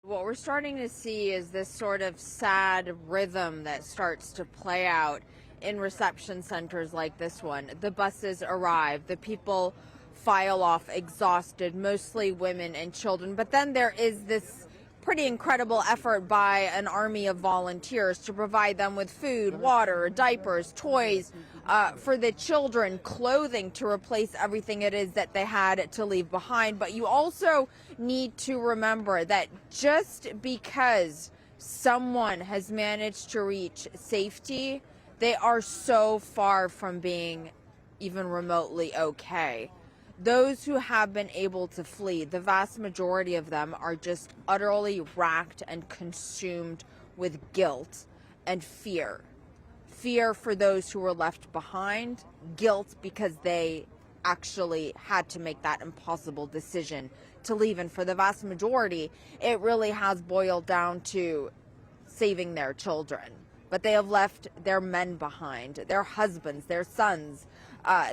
What we're starting to see is this sort of sad rhythm that starts to play out in reception centers like this one. The buses arrive, the people file off exhausted, mostly women and children. But then there is this pretty incredible effort by an army of volunteers to provide them with food, water, diapers, toys for the children, clothing to replace everything it is that they had to leave behind. But you also need to remember that just because someone has managed to reach safety, they are so far from being even remotely okay. Those who have been able to flee, the vast majority of them are just utterly racked and consumed with guilt and fear. Fear for those who were left behind, guilt because they actually had to make that impossible decision to leave. And for the vast majority, it really has boiled down to saving their children. But they have left their men behind, their husbands, their sons,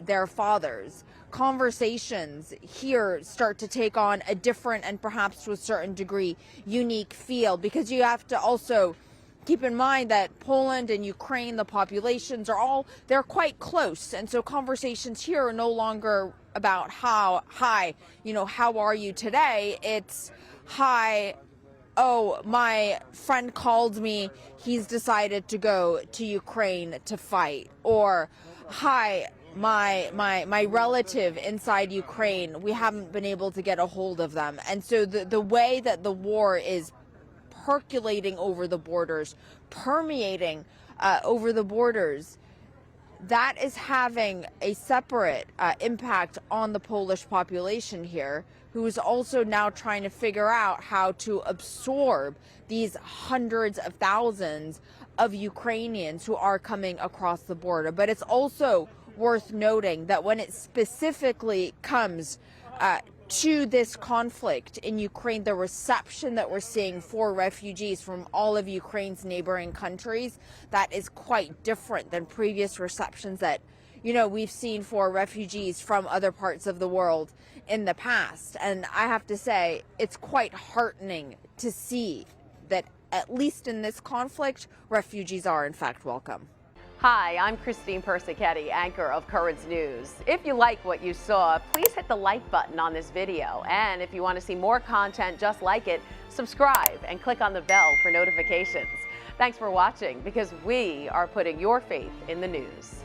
their fathers. Conversations here start to take on a different and perhaps to a certain degree unique feel, because you have to also keep in mind that Poland and Ukraine, the populations are they're quite close. And so conversations here are no longer about how are you today? It's hi, oh, my friend called me, he's decided to go to Ukraine to fight. Or, hi, my relative inside Ukraine, we haven't been able to get a hold of them. And so the way that the war is percolating over the borders, permeating over the borders, that is having a separate impact on the Polish population here, who is also now trying to figure out how to absorb these hundreds of thousands of Ukrainians who are coming across the border. But it's also worth noting that when it specifically comes to this conflict in Ukraine, the reception that we're seeing for refugees from all of Ukraine's neighboring countries, that is quite different than previous receptions that, we've seen for refugees from other parts of the world in the past. And I have to say, it's quite heartening to see that, at least in this conflict, refugees are in fact welcome. Hi, I'm Christine Persichetti, anchor of Currents News. If you like what you saw, please hit the like button on this video. And if you want to see more content just like it, subscribe and click on the bell for notifications. Thanks for watching, because we are putting your faith in the news.